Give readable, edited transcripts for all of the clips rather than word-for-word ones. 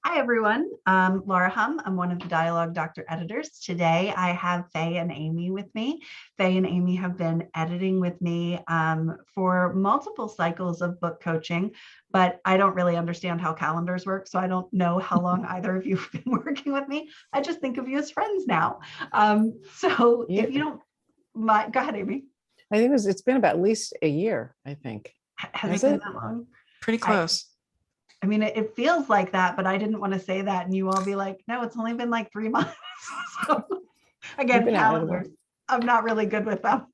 Hi, everyone. Laura Humm. I'm one of the Dialogue Doctor editors. Today, I have Faye and Amy with me. Faye and Amy have been editing with me for multiple cycles of book coaching, but I don't really understand how calendars work, so I don't know how long either of you have been working with me. I just think of you as friends now. If you don't mind, go ahead, Amy. I think it's been about at least a year, I think. Has it been that long? Pretty close. I mean, it feels like that, but I didn't want to say that. And you all be like, no, it's only been like 3 months. So again, calendars, I'm not really good with them.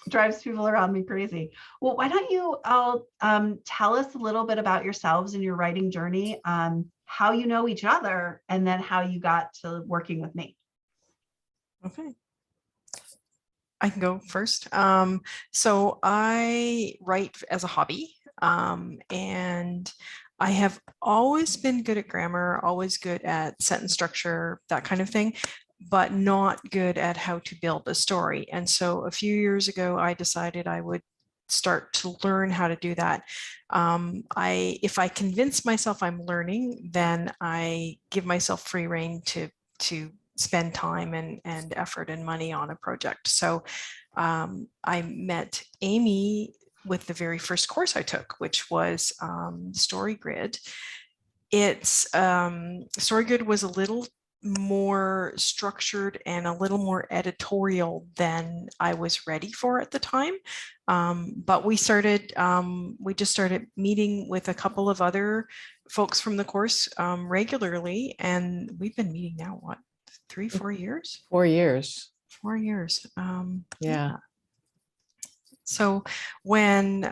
Drives people around me crazy. Well, why don't you all tell us a little bit about yourselves and your writing journey, how you know each other, and then how you got to working with me. Okay. I can go first. So I write as a hobby, and I have always been good at grammar, always good at sentence structure, that kind of thing, but not good at how to build a story. And so a few years ago, I decided I would start to learn how to do that. If I convince myself I'm learning, then I give myself free rein to spend time and effort and money on a project. So I met Amy with the very first course I took, which was Story Grid. Story Grid was a little more structured and a little more editorial than I was ready for at the time. But we just started meeting with a couple of other folks from the course regularly, and we've been meeting now, what, 3-4 years? 4 years. 4 years. Yeah. So when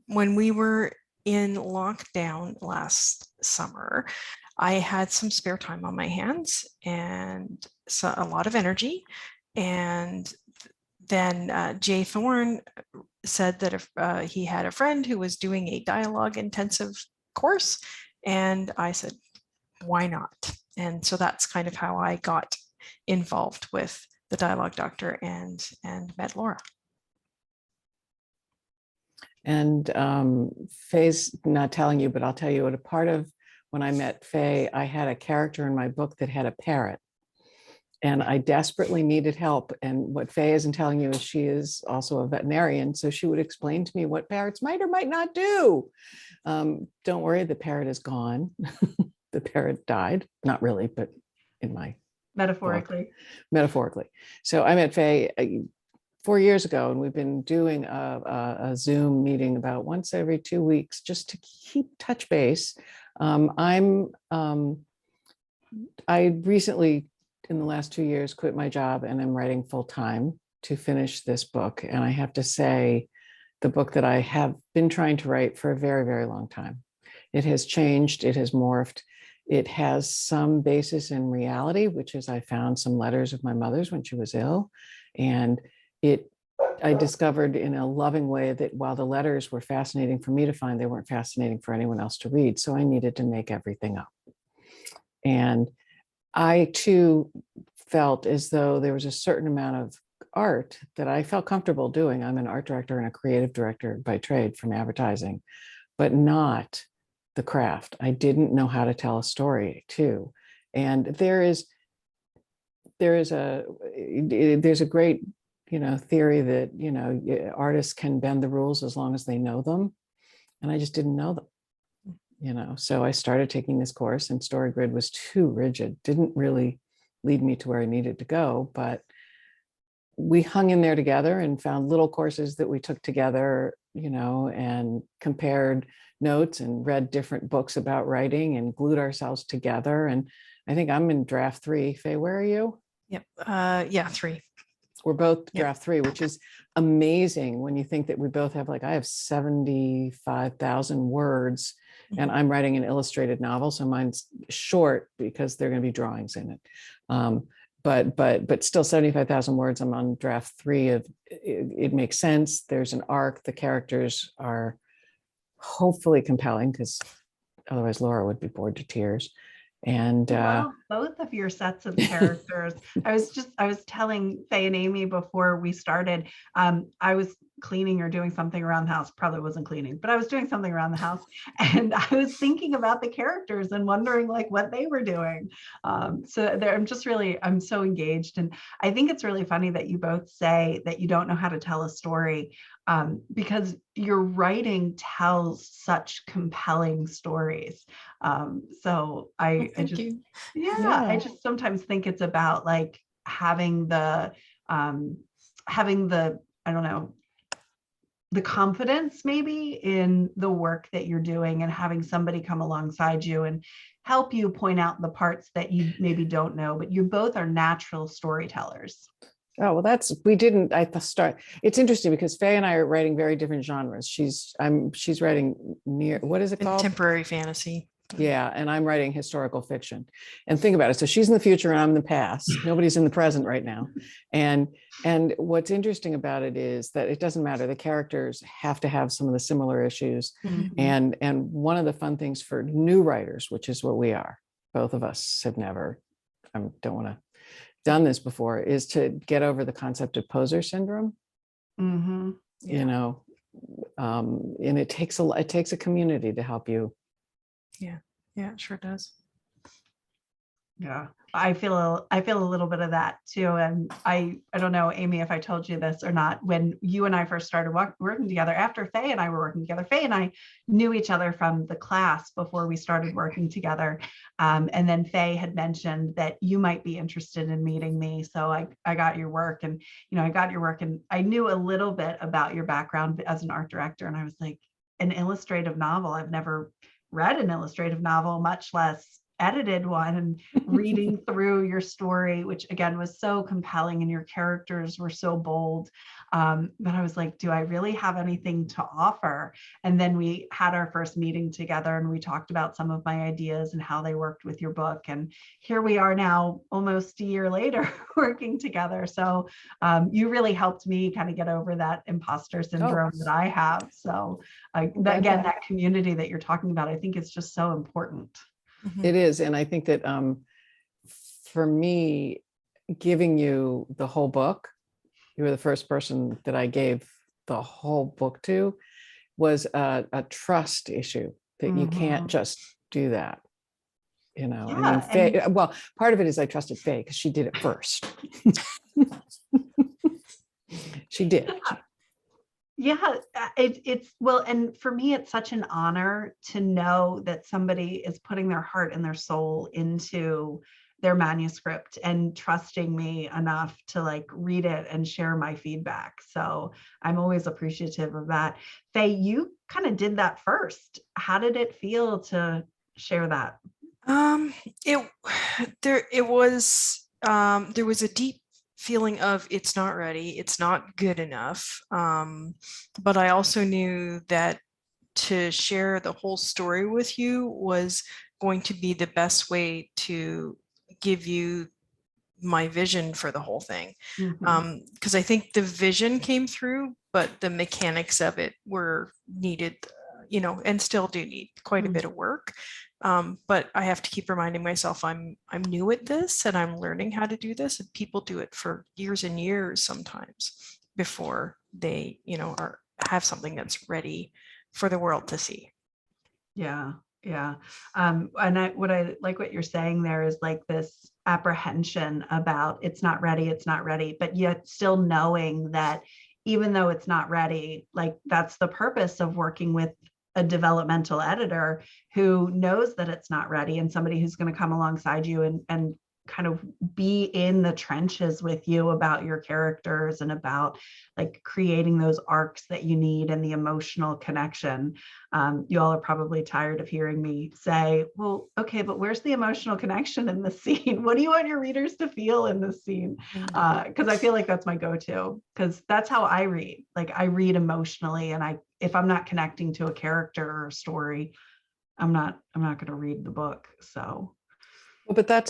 we were in lockdown last summer, I had some spare time on my hands and a lot of energy. And then Jay Thorne said that if he had a friend who was doing a dialogue intensive course, and I said, why not? And so that's kind of how I got involved with the Dialogue Doctor and met Laura. And Faye's not telling you, but I'll tell you what a part of when I met Faye, I had a character in my book that had a parrot. And I desperately needed help. And what Faye isn't telling you is she is also a veterinarian. So she would explain to me what parrots might or might not do. Don't worry, the parrot is gone. The parrot died. Not really, but in my Metaphorically. Metaphorically. So I met Faye 4 years ago, and we've been doing a Zoom meeting about once every 2 weeks just to keep touch base. I recently, in the last 2 years, quit my job and I'm writing full time to finish this book. And I have to say, the book that I have been trying to write for a very, very long time. It has changed, it has morphed. It has some basis in reality, which is I found some letters of my mother's when she was ill. And I discovered in a loving way that while the letters were fascinating for me to find, they weren't fascinating for anyone else to read. So I needed to make everything up. And I too felt as though there was a certain amount of art that I felt comfortable doing. I'm an art director and a creative director by trade from advertising, but not the craft. I didn't know how to tell a story too. And there's a great, theory that, artists can bend the rules as long as they know them. And I just didn't know them, so I started taking this course, and Story Grid was too rigid, didn't really lead me to where I needed to go, but we hung in there together and found little courses that we took together, and compared notes and read different books about writing and glued ourselves together. And I think I'm in draft 3. Faye, where are you? Yep. Yeah, 3. We're both draft 3, which is amazing when you think that we both have, I have 75,000 words, and I'm writing an illustrated novel. So mine's short because there are going to be drawings in it. But still 75,000 words. I'm on draft 3 of it makes sense. There's an arc. The characters are hopefully compelling, because otherwise Laura would be bored to tears. And both of your sets of characters. I was telling Faye and Amy before we started, I was cleaning or doing something around the house. Probably wasn't cleaning, but I was doing something around the house, and I was thinking about the characters and wondering like what they were doing. So there, I'm so engaged. And I think it's really funny that you both say that you don't know how to tell a story, because your writing tells such compelling stories. So I Thank just, you. yeah, I just sometimes think it's about like having the, I don't know, the confidence maybe in the work that you're doing, and having somebody come alongside you and help you point out the parts that you maybe don't know, but you both are natural storytellers. Oh, well, start. It's interesting because Faye and I are writing very different genres. She's writing what is it called? Contemporary fantasy. Yeah, and I'm writing historical fiction. And think about it. So she's in the future and I'm in the past. Nobody's in the present right now. And what's interesting about it is that it doesn't matter. The characters have to have some of the similar issues. Mhm. And one of the fun things for new writers, which is what we are, both of us have never, I don't want to done this before, is to get over the concept of poser syndrome. Mm-hmm. Yeah. You know, and it takes a community to help you. Yeah, it sure does. Yeah, I feel a little bit of that too. And I don't know, Amy, if I told you this or not, when you and I first started working together, after Faye and I were working together, Faye and I knew each other from the class before we started working together. And then Faye had mentioned that you might be interested in meeting me. So I got your work, and, I got your work, and I knew a little bit about your background as an art director. And I was like, an illustrative novel. I've never read an illustrative novel, much less edited one. And reading through your story, which again was so compelling, and your characters were so bold, but I was like, do I really have anything to offer? And then we had our first meeting together, and we talked about some of my ideas and how they worked with your book. And here we are now, almost a year later, working together. So you really helped me kind of get over that imposter syndrome that I have. So that community that you're talking about, I think is just so important. It is. And I think that for me, giving you the whole book, you were the first person that I gave the whole book to, was a trust issue, that you can't just do that. I mean, Faye, well, part of it is I trusted Faye because she did it first. She did. Yeah, it's well, and for me, it's such an honor to know that somebody is putting their heart and their soul into their manuscript and trusting me enough to like read it and share my feedback. So I'm always appreciative of that. Faye, you kind of did that first. How did it feel to share that? It was there was a deep feeling of it's not ready, it's not good enough. But I also knew that to share the whole story with you was going to be the best way to give you my vision for the whole thing. Because I think the vision came through, but the mechanics of it were needed, and still do need quite a bit of work. But I have to keep reminding myself I'm new at this, and I'm learning how to do this, and people do it for years and years sometimes before they, have something that's ready for the world to see. Yeah. And what I like what you're saying there is like this apprehension about it's not ready, but yet still knowing that even though it's not ready, like that's the purpose of working with a developmental editor who knows that it's not ready, and somebody who's going to come alongside you and kind of be in the trenches with you about your characters and about like creating those arcs that you need and the emotional connection. You all are probably tired of hearing me say, well, okay, but where's the emotional connection in the scene? What do you want your readers to feel in this scene? Because I feel like that's my go-to, because that's how I read. Like I read emotionally, and if I'm not connecting to a character or a story, I'm not going to read the book. So, well, but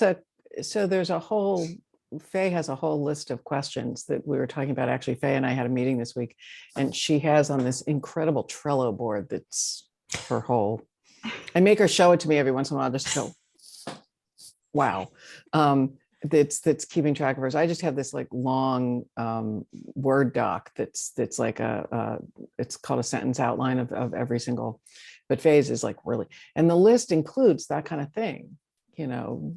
so there's Faye has a whole list of questions that we were talking about. Actually, Faye and I had a meeting this week, and she has on this incredible Trello board that's her whole, I make her show it to me every once in a while just to go, wow. that's keeping track of hers. I just have this like long Word doc that's like it's called a sentence outline of every single, but Fayes is like really, and the list includes that kind of thing, you know.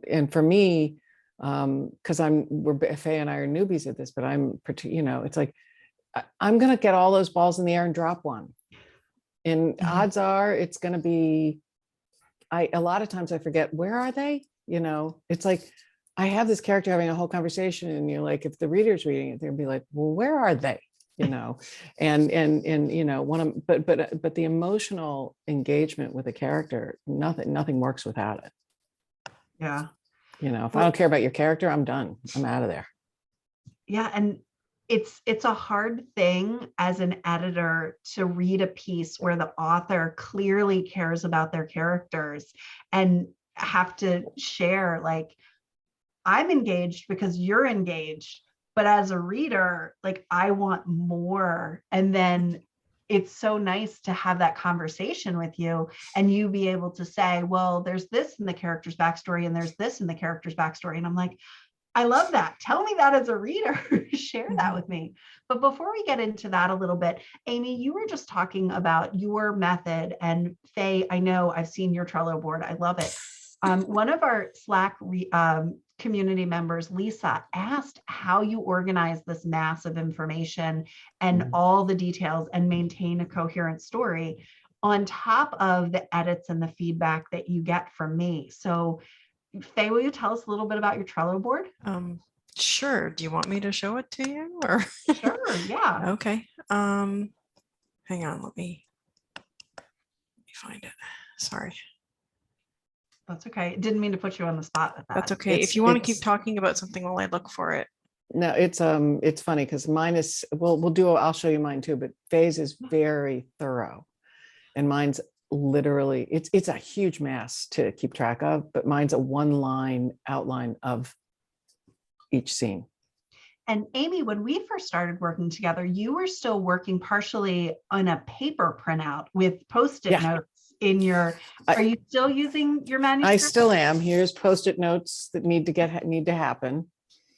And for me, because Faye and I are newbies at this, but you know, it's like I'm gonna get all those balls in the air and drop one, and odds are it's gonna be. A lot of times I forget, where are they? You know, it's like I have this character having a whole conversation, and you're like, if the reader's reading it, they'll be like, well, where are they? You know, and you know, but the emotional engagement with a character, nothing works without it. Yeah. You know, if I don't care about your character, I'm done. I'm out of there. Yeah, and it's a hard thing as an editor to read a piece where the author clearly cares about their characters and have to share, like, I'm engaged because you're engaged, but as a reader, like, I want more. And then it's so nice to have that conversation with you and you be able to say, well, there's this in the character's backstory and there's this in the character's backstory. And I'm like, I love that. Tell me that as a reader. Share that with me. But before we get into that a little bit, Amy, you were just talking about your method. And Faye, I know I've seen your Trello board. I love it. One of our Slack community members, Lisa, asked how you organize this mass of information and all the details and maintain a coherent story on top of the edits and the feedback that you get from me. So Faye, will you tell us a little bit about your Trello board? Sure. Do you want me to show it to you, or? Sure, yeah. Okay. Hang on, let me find it. Sorry. That's okay. Didn't mean to put you on the spot with that. That's okay. If you want to keep talking about something while I look for it. No, it's funny because mine is, I'll show you mine too, but Faye's is very thorough, and mine's literally, it's a huge mass to keep track of, but mine's a one-line outline of each scene. And Amy, when we first started working together, you were still working partially on a paper printout with Post-it notes in your, are you still using your manuscript? I still am. Here's Post-it notes that need to happen.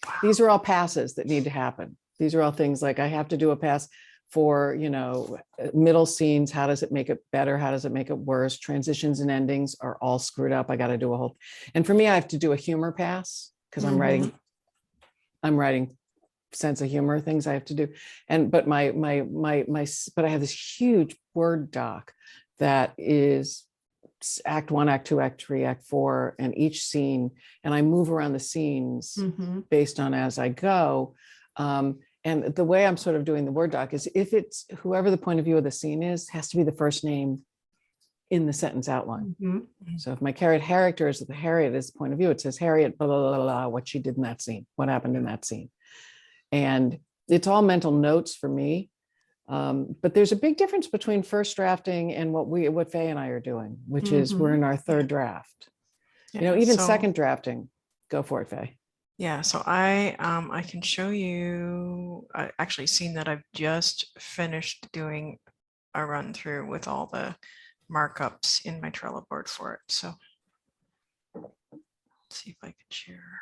Wow. These are all passes that need to happen. These are all things like I have to do a pass for, you know, middle scenes. How does it make it better? How does it make it worse? Transitions and endings are all screwed up. I got to do a whole, and for me, I have to do a humor pass because I'm writing sense of humor things I have to do. And, but but I have this huge Word doc that is act 1, act 2, act 3, act 4, and each scene, and I move around the scenes based on as I go. And the way I'm sort of doing the Word doc is if it's whoever the point of view of the scene is, has to be the first name in the sentence outline. So if my character is the Harriet is the point of view, it says Harriet, blah, blah, blah, blah, what she did in that scene, what happened in that scene. And it's all mental notes for me. But there's a big difference between first drafting and what Faye and I are doing, which is we're in our third draft. You know, even second drafting, go for it, Faye. Yeah, so I can show you actually scene that I've just finished doing a run through with all the markups in my Trello board for it. So let's see if I can share.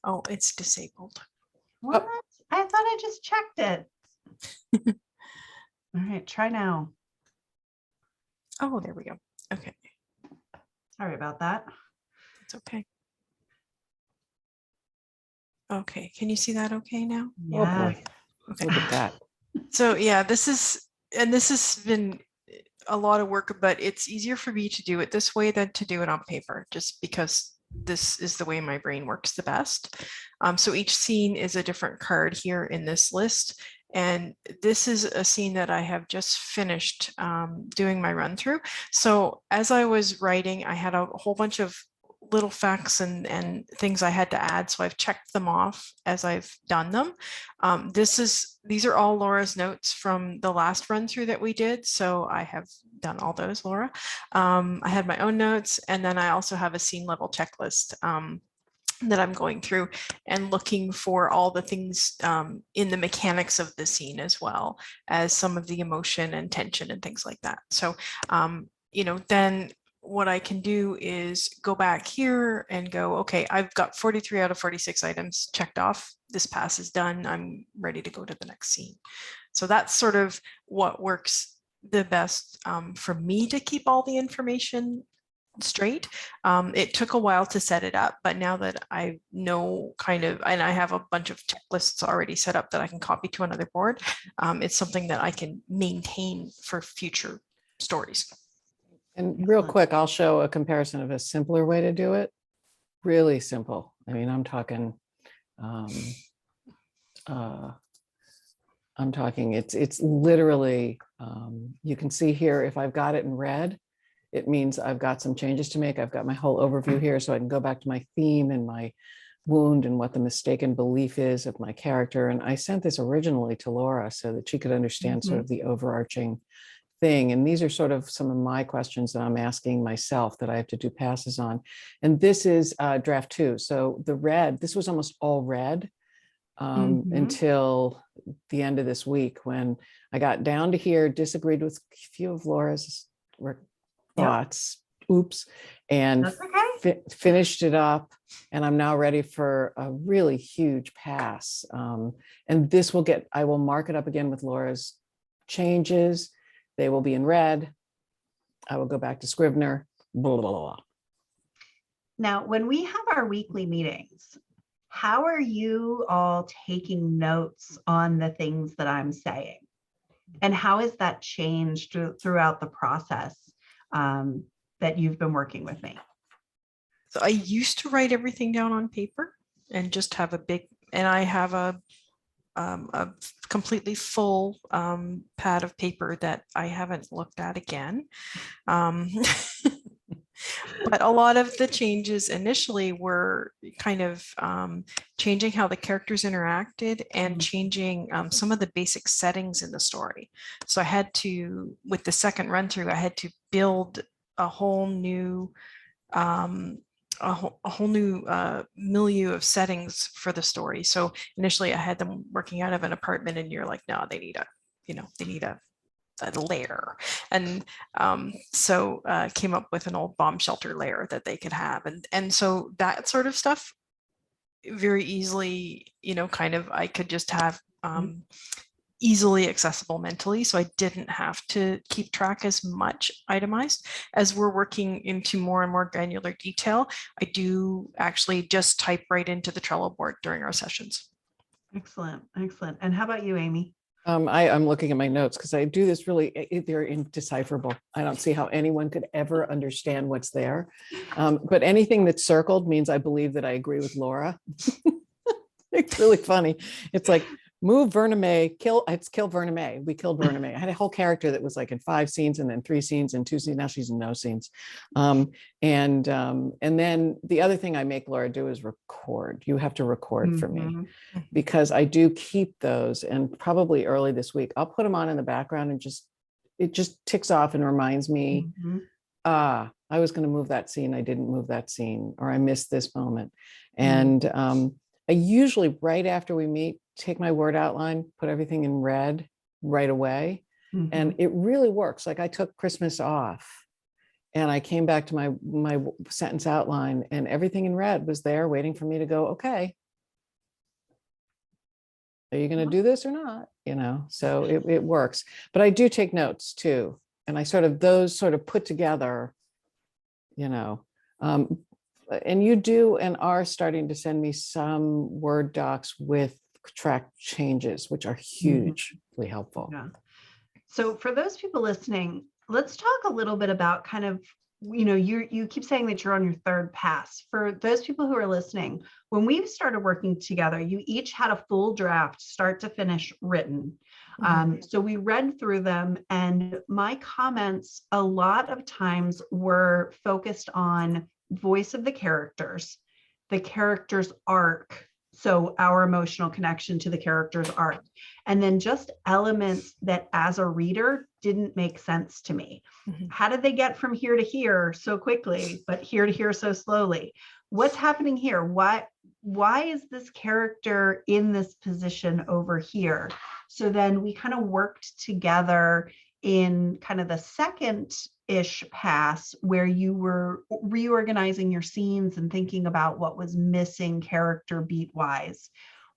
Oh, it's disabled. What? Oh. I thought I just checked it. All right, try now. Oh, there we go. Okay. Sorry about that. It's okay. Okay, can you see that okay now? Yeah. Oh boy. Okay. Look at that. So yeah, this has been a lot of work, but it's easier for me to do it this way than to do it on paper, just because this is the way my brain works the best. So each scene is a different card here in this list. And this is a scene that I have just finished doing my run through. So as I was writing, I had a whole bunch of little facts and things I had to add. So I've checked them off as I've done them. These are all Laura's notes from the last run through that we did. So I have done all those, Laura. I had my own notes, and then I also have a scene level checklist that I'm going through and looking for all the things in the mechanics of the scene, as well as some of the emotion and tension and things like that. So, you know, then what I can do is go back here and go, okay, I've got 43 out of 46 items checked off. This pass is done. I'm ready to go to the next scene. So that's sort of what works the best for me to keep all the information straight. It took a while to set it up, but now that I know kind of, and I have a bunch of checklists already set up that I can copy to another board, it's something that I can maintain for future stories. And real quick, I'll show a comparison of a simpler way to do it. Really simple. I mean, I'm talking, it's literally, you can see here, if I've got it in red, it means I've got some changes to make. I've got my whole overview here, so I can go back to my theme and my wound and what the mistaken belief is of my character. And I sent this originally to Laura so that she could understand sort of the overarching thing. And these are sort of some of my questions that I'm asking myself that I have to do passes on. And this is draft 2. So the red, this was almost all red until the end of this week when I got down to here, disagreed with a few of Laura's thoughts, oops, and finished it up. And I'm now ready for a really huge pass. And this will get, I will mark it up again with Laura's changes. They will be in red. I will go back to Scrivener, blah, blah, blah. Now, when we have our weekly meetings, how are you all taking notes on the things that I'm saying? And how has that changed throughout the process that you've been working with me? So I used to write everything down on paper and just have a big, and I have a completely full pad of paper that I haven't looked at again. But a lot of the changes initially were kind of changing how the characters interacted and changing some of the basic settings in the story. So I had to, with the second run through, I had to build a whole new milieu of settings for the story. So initially I had them working out of an apartment and you're like, no, they need a lair. And so came up with an old bomb shelter lair that they could have. And so that sort of stuff very easily, kind of, I could just have easily accessible mentally. So I didn't have to keep track as much itemized. As we're working into more and more granular detail, I do actually just type right into the Trello board during our sessions. Excellent. Excellent. And how about you, Amy? I'm looking at my notes because I do this really, they're indecipherable. I don't see how anyone could ever understand what's there. But anything that's circled means I believe that I agree with Laura. It's really funny. It's like, move Verna May, kill Verna May. We killed Verna May. I had a whole character that was like in 5 scenes and then 3 scenes and 2 scenes. Now she's in no scenes. And then the other thing I make Laura do is record. You have to record for me because I do keep those, and probably early this week, I'll put them on in the background and it just ticks off and reminds me, I was going to move that scene. I didn't move that scene, or I missed this moment. And I usually right after we meet, take my word outline, put everything in red right away. And it really works. Like I took Christmas off and I came back to my sentence outline and everything in red was there waiting for me to go, okay, are you going to do this or not? So it works, but I do take notes too. And I those sort of put together, and you do and are starting to send me some Word docs with track changes, which are hugely helpful. Yeah. So for those people listening, let's talk a little bit about kind of, you keep saying that you're on your 3rd pass. For those people who are listening, when we started working together, you each had a full draft, start to finish, written. So we read through them, and my comments a lot of times were focused on voice of the character's arc. So our emotional connection to the character's arc, and then just elements that as a reader didn't make sense to me. How did they get from here to here so quickly, but here to here so slowly? What's happening here? Why is this character in this position over here? So then we kind of worked together in kind of the second-ish pass where you were reorganizing your scenes and thinking about what was missing character beat wise.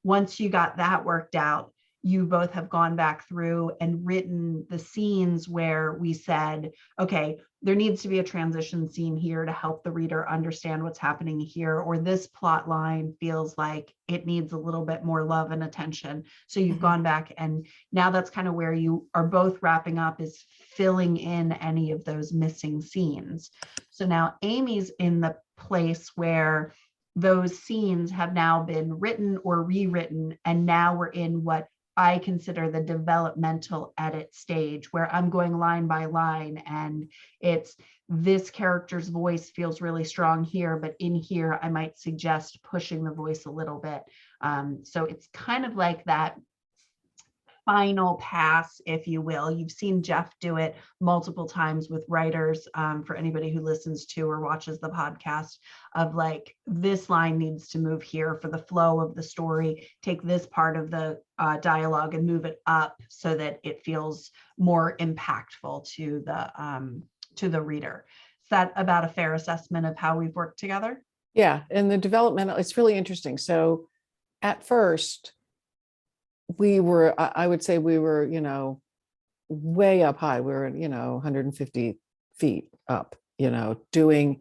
Once you got that worked out, you both have gone back through and written the scenes where we said, okay, there needs to be a transition scene here to help the reader understand what's happening here, or this plot line feels like it needs a little bit more love and attention. So you've gone back, and now that's kind of where you are both wrapping up, is filling in any of those missing scenes. So now Amy's in the place where those scenes have now been written or rewritten, and now we're in what I consider the developmental edit stage, where I'm going line by line, and it's this character's voice feels really strong here, but in here I might suggest pushing the voice a little bit. So it's kind of like that final pass, if you will. You've seen Jeff do it multiple times with writers, for anybody who listens to or watches the podcast, of like, this line needs to move here for the flow of the story. Take this part of the dialogue and move it up so that it feels more impactful to the reader. Is that about a fair assessment of how we've worked together? Yeah, and the developmental, it's really interesting. So at first, I would say we were, way up high. We were, 150 feet up, doing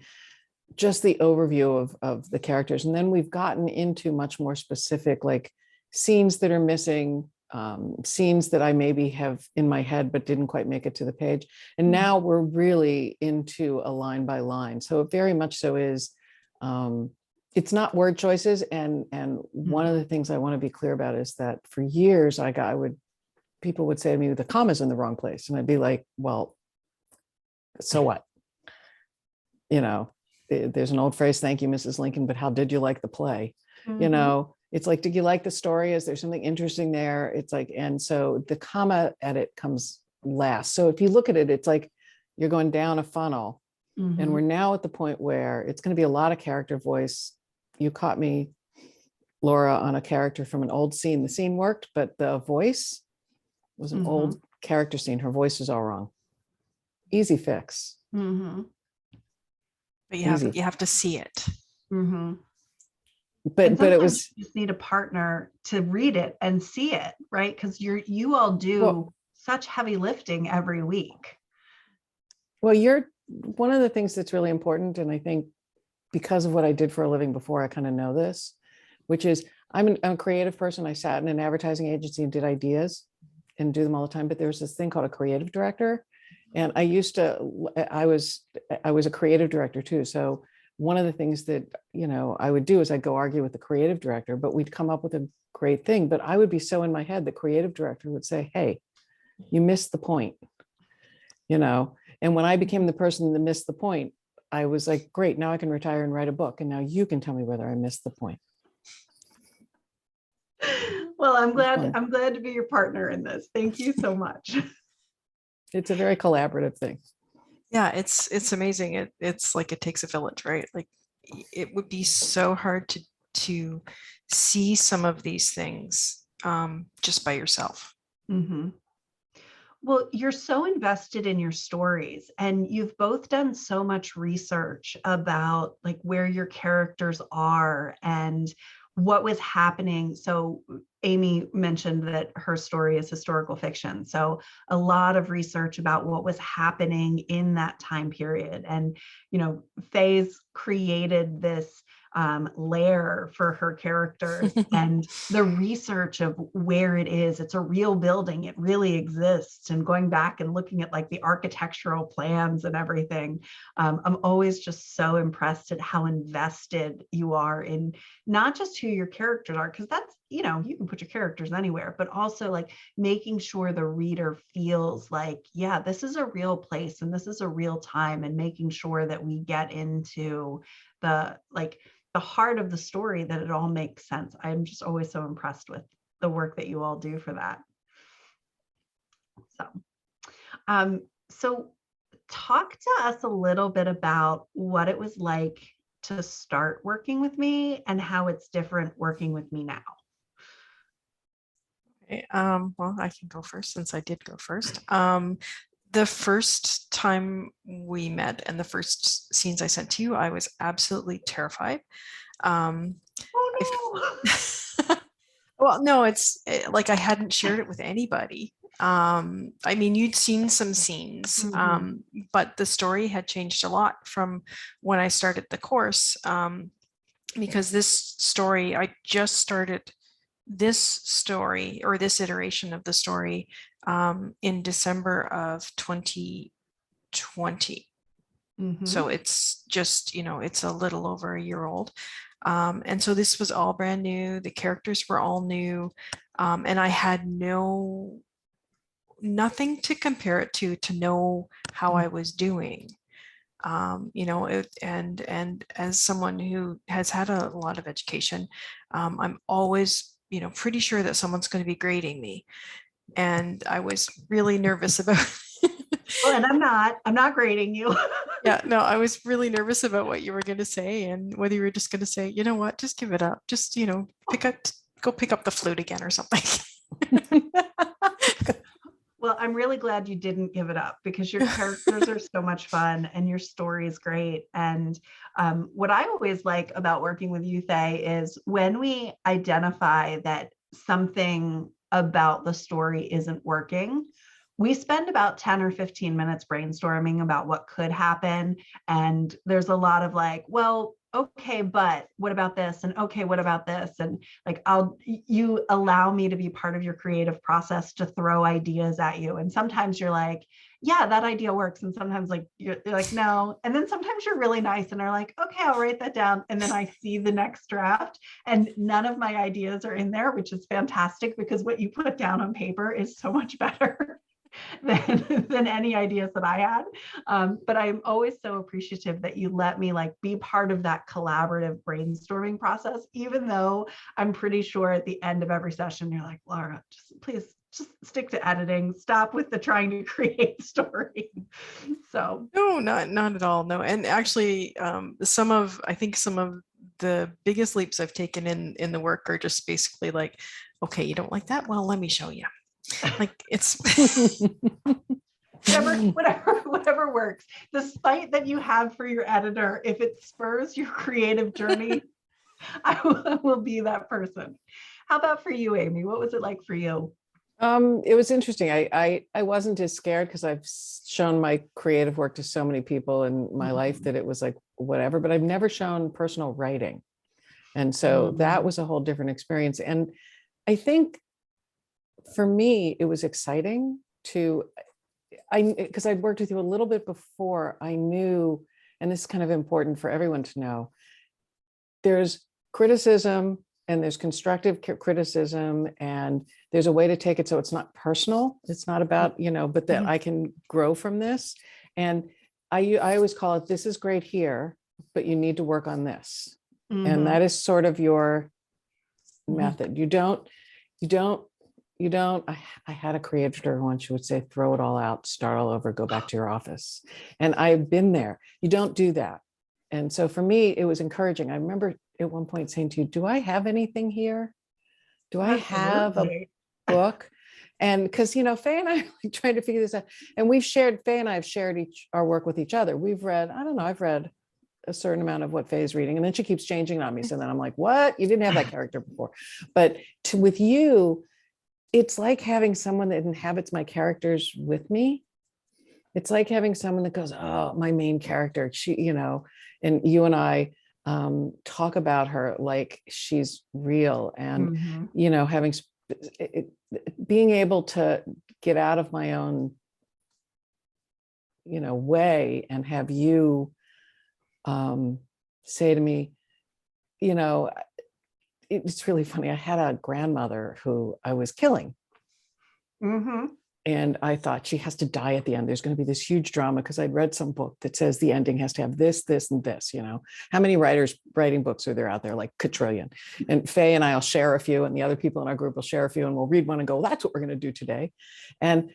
just the overview of the characters. And then we've gotten into much more specific, like scenes that are missing, scenes that I maybe have in my head, but didn't quite make it to the page. And now we're really into a line by line. So it very much so is, it's not word choices. And one of the things I want to be clear about is that for years people would say to me, the comma's in the wrong place. And I'd be like, well, so what? There's an old phrase, thank you, Mrs. Lincoln, but how did you like the play? It's like, did you like the story? Is there something interesting there? It's like, and so the comma edit comes last. So if you look at it, it's like you're going down a funnel. And we're now at the point where it's going to be a lot of character voice. You caught me, Laura, on a character from an old scene. The scene worked, but the voice was an old character scene. Her voice is all wrong. Easy fix. But you have to see it. But it was, you just need a partner to read it and see it, right? Because you all do such heavy lifting every week. Well, one of the things that's really important, and I think because of what I did for a living before, I kind of know this, which is I'm a creative person. I sat in an advertising agency and did ideas and do them all the time. But there's this thing called a creative director. And I was a creative director too. So one of the things that, I would do is I'd go argue with the creative director, but we'd come up with a great thing. But I would be so in my head, the creative director would say, hey, you missed the point, And when I became the person that missed the point, I was like, great, now I can retire and write a book. And now you can tell me whether I missed the point. Well, I'm glad to be your partner in this. Thank you so much. It's a very collaborative thing. Yeah, it's amazing. It's like it takes a village, right? Like it would be so hard to see some of these things just by yourself. Well, you're so invested in your stories, and you've both done so much research about like where your characters are and what was happening. So Amy mentioned that her story is historical fiction. So a lot of research about what was happening in that time period. And, Faye's created this lair for her characters and the research of where it is. It's a real building. It really exists. And going back and looking at like the architectural plans and everything, I'm always just so impressed at how invested you are in not just who your characters are, because that's, you can put your characters anywhere, but also like making sure the reader feels like, yeah, this is a real place and this is a real time, and making sure that we get into the heart of the story, that it all makes sense. I'm just always so impressed with the work that you all do for that. So talk to us a little bit about what it was like to start working with me and how it's different working with me now. Okay, well, I can go first since I did go first. the first time we met and the first scenes I sent to you, I was absolutely terrified. Um, Oh well, no, it's like I hadn't shared it with anybody. I mean, you'd seen some scenes, no. Mhm. but the story had changed a lot from when I started the course. Because this story, I just started this story or this iteration of the story in December of 2020. So Mhm. it's just, it's a little over a year old. And so this was all brand new. The characters were all new. And I had nothing to compare it to know how I was doing. And as someone who has had a lot of education, I'm always, pretty sure that someone's going to be grading me. And I was really nervous about Well, and I'm not grading you. yeah, no, I was really nervous about what you were going to say and whether you were just going to say, you know what, just give it up. Just, go pick up the flute again or something. Well, I'm really glad you didn't give it up because your characters are so much fun and your story is great. And what I always like about working with you, Faye, is when we identify that something about the story isn't working, we spend about 10 or 15 minutes brainstorming about what could happen. And there's a lot of like, well, okay, but what about this? And okay, what about this? And like you allow me to be part of your creative process to throw ideas at you. And sometimes you're like, yeah, that idea works. And sometimes like you're like, no. And then sometimes you're really nice and are like, okay, I'll write that down. And then I see the next draft and none of my ideas are in there, which is fantastic because what you put down on paper is so much better than any ideas that I had. But I'm always so appreciative that you let me like be part of that collaborative brainstorming process, even though I'm pretty sure at the end of every session, you're like, Laura, please just stick to editing. Stop with the trying to create story. So No, not at all. No. And actually, I think some of the biggest leaps I've taken in the work are just basically like, okay, you don't like that? Well, let me show you. Like it's whatever works. The spite that you have for your editor, if it spurs your creative journey, I will be that person. How about for you, Amy? What was it like for you? It was interesting. I wasn't as scared because I've shown my creative work to so many people in my life that it was like whatever, but I've never shown personal writing. And so that was a whole different experience. And I think for me, it was exciting because I'd worked with you a little bit before, I knew, and this is kind of important for everyone to know, there's criticism and there's constructive criticism and there's a way to take it so it's not personal. It's not about, but that I can grow from this. And I always call it, this is great here, but you need to work on this. And that is sort of your method. You don't, I had a creator once who would say, throw it all out, start all over, go back to your office. And I've been there. You don't do that. And so for me, it was encouraging. I remember at one point saying to you, do I have anything here? Do I have a book? And because, Faye and I are like trying to figure this out. And Faye and I have shared our work with each other. We've read, I don't know, I've read a certain amount of what Faye is reading. And then she keeps changing on me. So then I'm like, what? You didn't have that character before. But with you, it's like having someone that inhabits my characters with me. It's like having someone that goes, oh, my main character, she, and you and I talk about her like she's real. And, being able to get out of my own, way and have you say to me, it's really funny. I had a grandmother who I was killing. And I thought she has to die at the end. There's going to be this huge drama because I'd read some book that says the ending has to have this, this, and this. How many writers writing books are there out there? Like quadrillion. And Faye and I'll share a few, and the other people in our group will share a few, and we'll read one and go, that's what we're going to do today. And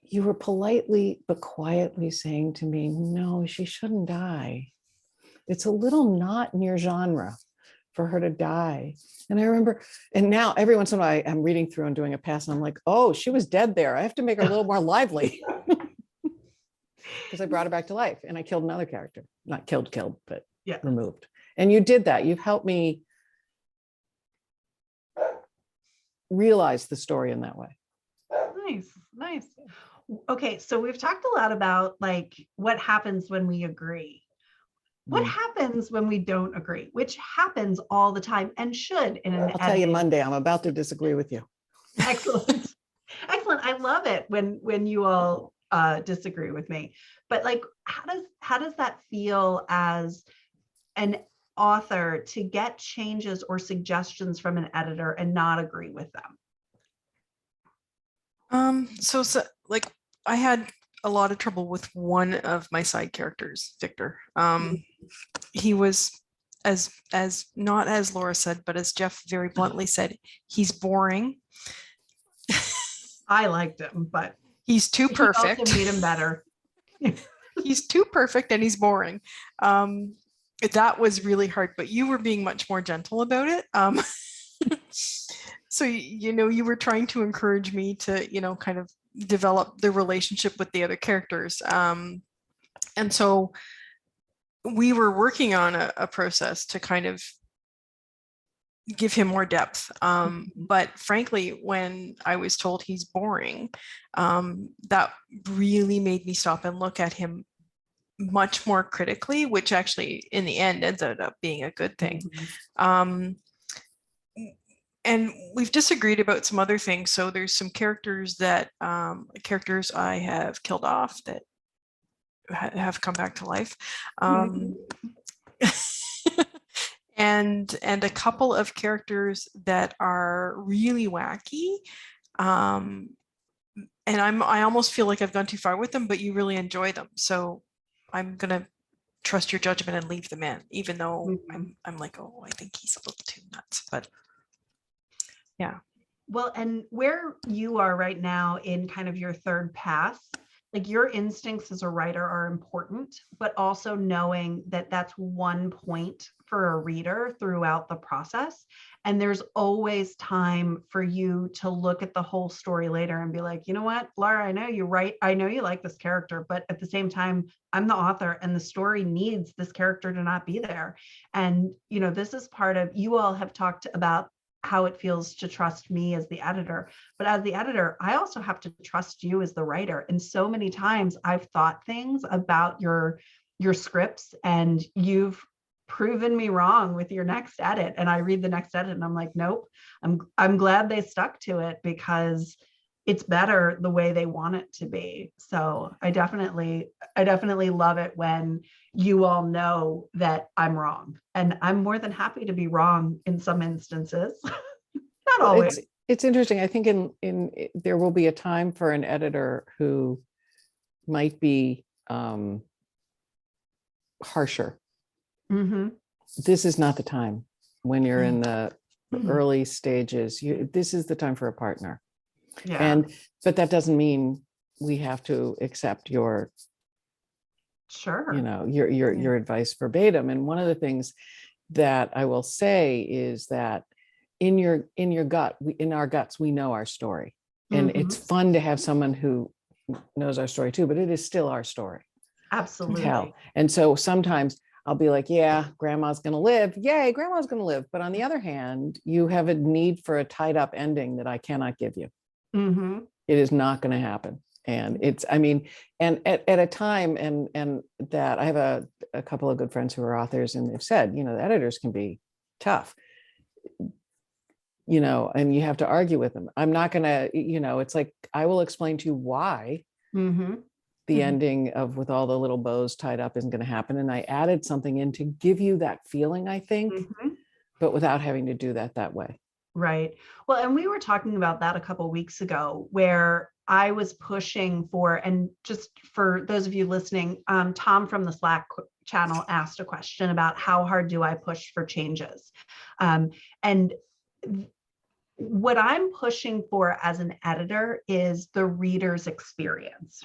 you were politely but quietly saying to me, no, she shouldn't die. It's a little not in your genre for her to die. And I remember, and now every once in a while I'm reading through and doing a pass and I'm like, oh, she was dead there. I have to make her a little more lively. because I brought her back to life and I killed another character. Not killed, but Yeah. removed. And you did that. You've helped me realize the story in that way. Nice, nice. Okay, so we've talked a lot about like what happens when we agree. What happens when we don't agree, which happens all the time and should in an I'll tell you editing. Monday, I'm about to disagree with you. Excellent. Excellent. I love it when you all disagree with me. But like how does that feel as an author to get changes or suggestions from an editor and not agree with them? So like I had a lot of trouble with one of my side characters, Victor. He was as not as Laura said, but as Jeff very bluntly said, he's boring. I liked him, but he's too perfect. Also made him better. He's too perfect and he's boring. That was really hard, but you were being much more gentle about it. So, you know, you were trying to encourage me to, you know, kind of develop the relationship with the other characters. And so we were working on a process to kind of give him more depth. But frankly, when I was told he's boring, that really made me stop and look at him much more critically, which actually in the end ended up being a good thing. And we've disagreed about some other things. So there's some characters that characters I have killed off that have come back to life. And a couple of characters that are really wacky. And I almost feel like I've gone too far with them, but you really enjoy them. So I'm gonna trust your judgment and leave them in, even though I'm like, oh, I think he's a little too nuts. But yeah. Well, and where you are right now in kind of your third pass, like your instincts as a writer are important, but also knowing that that's one point for a reader throughout the process. And there's always time for you to look at the whole story later and be like, you know what, Laura, I know you're right. I know you like this character, but at the same time, I'm the author and the story needs this character to not be there. And, you know, this is part of, you all have talked about how it feels to trust me as the editor. But as the editor, I also have to trust you as the writer. And so many times I've thought things about your scripts and you've proven me wrong with your next edit. And I read the next edit and I'm like, nope, I'm glad they stuck to it because it's better the way they want it to be. So I definitely love it when you all know that I'm wrong, and I'm more than happy to be wrong in some instances. Not always. It's interesting. I think in there will be a time for an editor who might be harsher. This is not the time when you're in the early stages. This is the time for a partner. Yeah. But that doesn't mean we have to accept your, you know, your advice verbatim. And one of the things that I will say is that in your gut, in our guts, we know our story. And it's fun to have someone who knows our story too, but it is still our story. Absolutely. Tell. And so sometimes I'll be like, yeah, grandma's going to live. Yay, grandma's going to live. But on the other hand, you have a need for a tied up ending that I cannot give you. It is not going to happen. And it's, I mean, and at a time, and that I have a couple of good friends who are authors, and they've said, you know, the editors can be tough, you know, and you have to argue with them. I'm not going to, you know, it's like, I will explain to you why the ending of with all the little bows tied up isn't going to happen. And I added something in to give you that feeling, I think, but without having to do that way. Right. Well, and we were talking about that a couple of weeks ago, where I was pushing for, and just for those of you listening, Tom from the Slack channel asked a question about how hard do I push for changes? And what I'm pushing for as an editor is the reader's experience.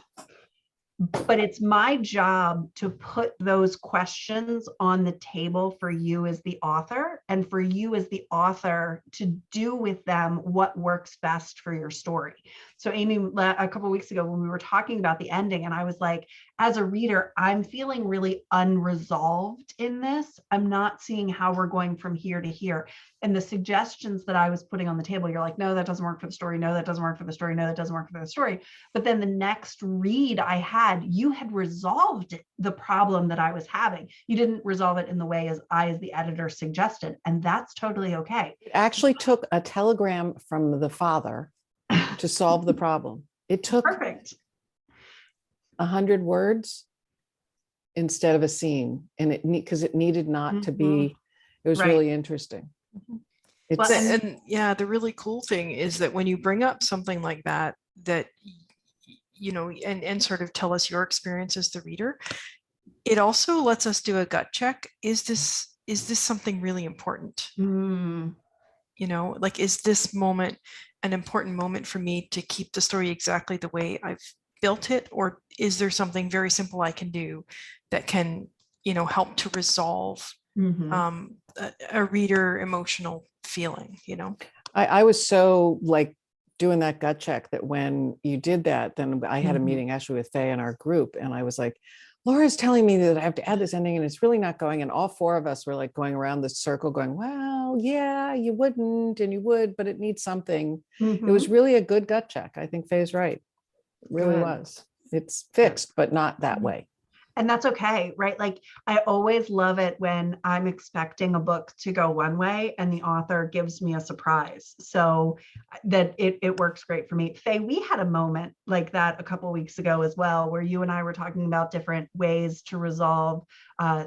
but it's my job to put those questions on the table for you as the author, and for you as the author to do with them what works best for your story. So Amy, a couple of weeks ago when we were talking about the ending, and I was like, as a reader, I'm feeling really unresolved in this. I'm not seeing how we're going from here to here. And the suggestions that I was putting on the table, you're like, no, that doesn't work for the story. No, that doesn't work for the story. No, that doesn't work for the story. But then the next read I had, you had resolved the problem that I was having. You didn't resolve it in the way as I, as the editor, suggested. And that's totally okay. It actually took a telegram from the father to solve the problem. It took Perfect. 100 words instead of a scene. And because it needed not to be, it was Right. really interesting. It's, Well, And yeah, the really cool thing is that when you bring up something like that, you know, and sort of tell us your experience as the reader, it also lets us do a gut check. Is this something really important? You know, like, is this moment an important moment for me to keep the story exactly the way I've built it? Or is there something very simple I can do that can, you know, help to resolve a reader emotional feeling, you know? I was so like doing that gut check that when you did that, then I had a meeting actually with Faye in our group, and I was like, Laura's telling me that I have to add this ending and it's really not going. And all four of us were like going around this circle going, well, yeah, you wouldn't and you would, but it needs something. It was really a good gut check. I think Faye's right. It really was. It's fixed, but not that way. And that's okay, right? Like, I always love it when I'm expecting a book to go one way and the author gives me a surprise. So that it works great for me. Faye, we had a moment like that a couple of weeks ago as well, where you and I were talking about different ways to resolve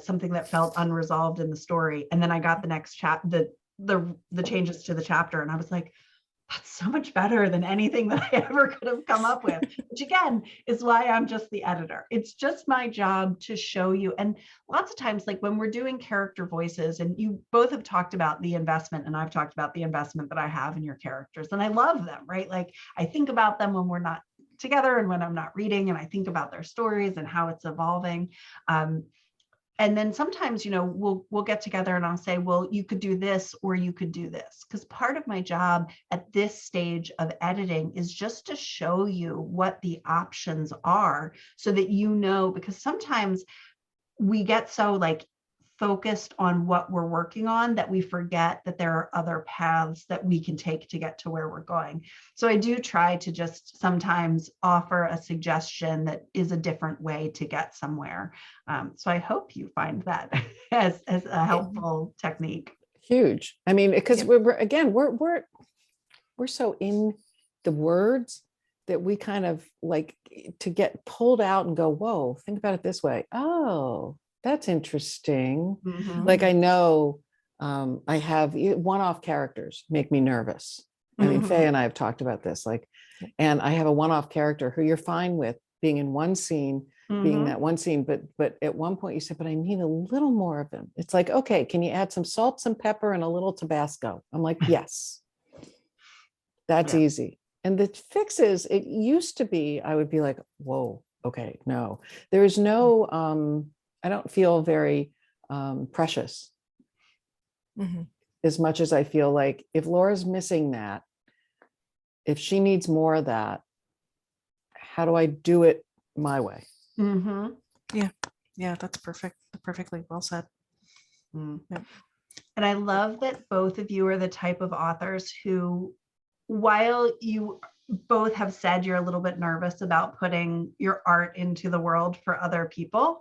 something that felt unresolved in the story. And then I got the next chapter, the changes to the chapter, and I was like, that's so much better than anything that I ever could have come up with, which again is why I'm just the editor. It's just my job to show you. And lots of times, like when we're doing character voices, and you both have talked about the investment, and I've talked about the investment that I have in your characters, and I love them, right? Like, I think about them when we're not together and when I'm not reading, and I think about their stories and how it's evolving. And then sometimes, you know, we'll get together and I'll say, well, you could do this or you could do this. Because part of my job at this stage of editing is just to show you what the options are so that you know, because sometimes we get so like focused on what we're working on that we forget that there are other paths that we can take to get to where we're going. So I do try to just sometimes offer a suggestion that is a different way to get somewhere. So I hope you find that as a helpful technique. Huge. I mean, because we're so in the words that we kind of like to get pulled out and go, whoa, think about it this way. Oh, that's interesting. Like, I know I have one-off characters make me nervous. I mean, Faye and I have talked about this, like, and I have a one-off character who you're fine with being in one scene, being that one scene, but at one point you said, but I need a little more of him. It's like, okay, can you add some salt, some pepper, and a little Tabasco? I'm like, yes, that's easy. And the fixes, it used to be, I would be like, whoa, okay, no, there is no, I don't feel very precious as much as I feel like if Laura's missing that, if she needs more of that, how do I do it my way? Yeah, that's perfect. Perfectly well said. Yep. And I love that both of you are the type of authors who, while you both have said you're a little bit nervous about putting your art into the world for other people,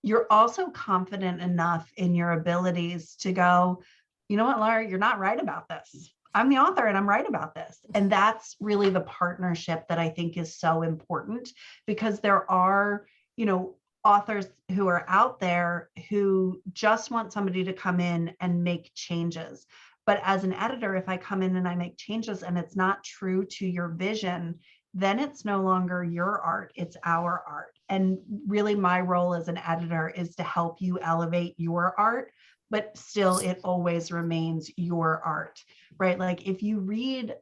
you're also confident enough in your abilities to go, you know what, Laura, you're not right about this. I'm the author and I'm right about this. And that's really the partnership that I think is so important, because there are, you know, authors who are out there who just want somebody to come in and make changes. But as an editor, if I come in and I make changes and it's not true to your vision, then it's no longer your art, it's our art. And really my role as an editor is to help you elevate your art, but still it always remains your art, right? Like if you read,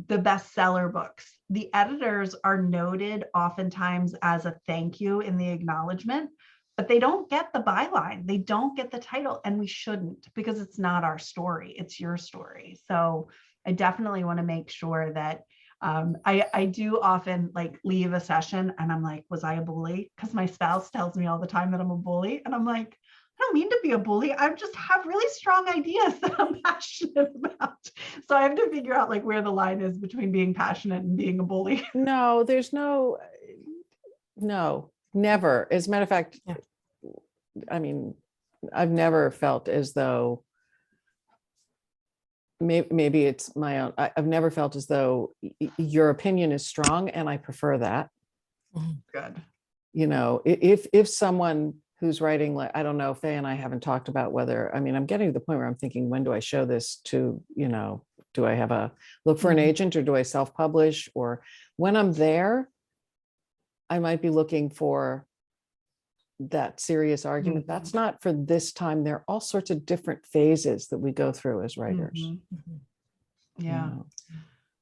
the bestseller books, the editors are noted oftentimes as a thank you in the acknowledgement, but they don't get the byline. They don't get the title, and we shouldn't, because it's not our story. It's your story. So I definitely want to make sure that I do often like leave a session and I'm like, was I a bully? Because my spouse tells me all the time that I'm a bully. And I'm like, I don't mean to be a bully. I just have really strong ideas that I'm passionate about. So I have to figure out like where the line is between being passionate and being a bully. No, there's no, never. As a matter of fact, Yeah. I mean, I've never felt as though, maybe it's my own, I've never felt as though your opinion is strong and I prefer that. Good. You know, if someone who's writing, like, I don't know, Faye and I haven't talked about whether, I mean, I'm getting to the point where I'm thinking, when do I show this to, you know, do I have a look for an agent, or do I self-publish? Or when I'm there, I might be looking for that serious argument. That's not for this time. There are all sorts of different phases that we go through as writers. Yeah. You know?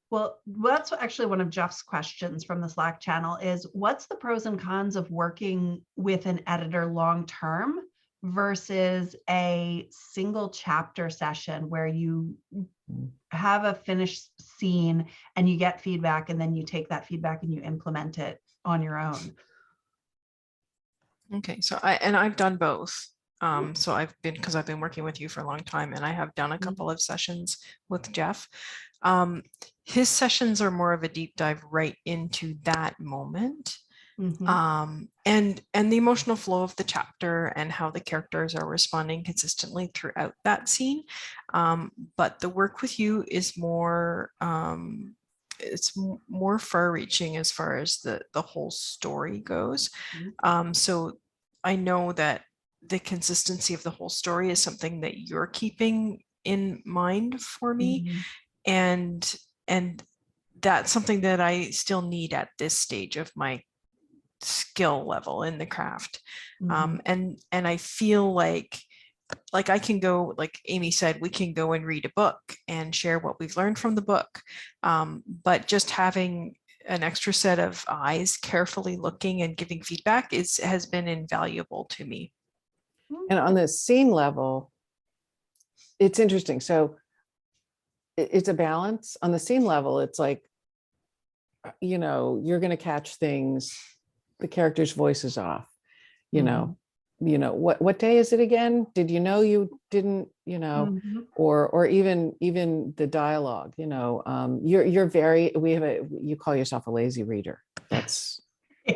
Well, that's actually one of Jeff's questions from the Slack channel is, what's the pros and cons of working with an editor long-term versus a single chapter session where you have a finished scene and you get feedback, and then you take that feedback and you implement it on your own? Okay, so I've done both. So because I've been working with you for a long time, and I have done a couple of sessions with Jeff. His sessions are more of a deep dive right into that moment. And the emotional flow of the chapter and how the characters are responding consistently throughout that scene. But the work with you is more, it's more far-reaching as far as the whole story goes. So I know that the consistency of the whole story is something that you're keeping in mind for me. And that's something that I still need at this stage of my skill level in the craft. And I feel like I can go, like Amy said, we can go and read a book and share what we've learned from the book. But just having an extra set of eyes carefully looking and giving feedback has been invaluable to me. And on the scene level, it's interesting. So it's a balance. On the scene level, it's like, you know, you're going to catch things, the character's voice is off, you know, what day is it again? Did you know you didn't, you know, or even the dialogue, you know, you're very, you call yourself a lazy reader. That's,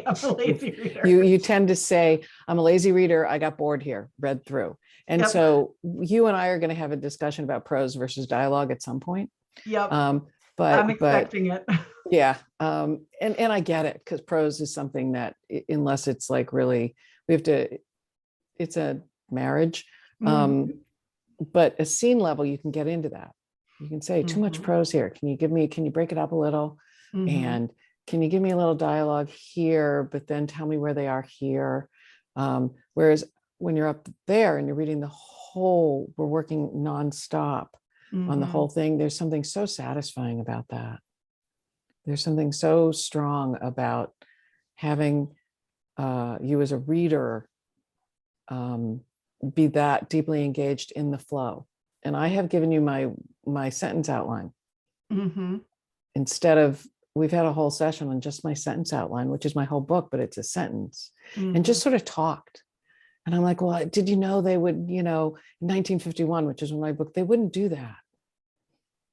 I'm a lazy reader. You tend to say, I'm a lazy reader. I got bored here, read through. And so you and I are going to have a discussion about prose versus dialogue at some point. But I'm expecting it. Yeah. And I get it, because prose is something that, unless it's like really, it's a marriage. But a scene level, you can get into that. You can say, too much prose here. Can you break it up a little? And can you give me a little dialogue here, but then tell me where they are here? Whereas when you're up there and you're reading the whole, we're working nonstop on the whole thing, there's something so satisfying about that. There's something so strong about having you as a reader be that deeply engaged in the flow. And I have given you my sentence outline. Instead of, we've had a whole session on just my sentence outline, which is my whole book, but it's a sentence, and just sort of talked. And I'm like, well, did you know they would, you know, in 1951, which is my book, they wouldn't do that.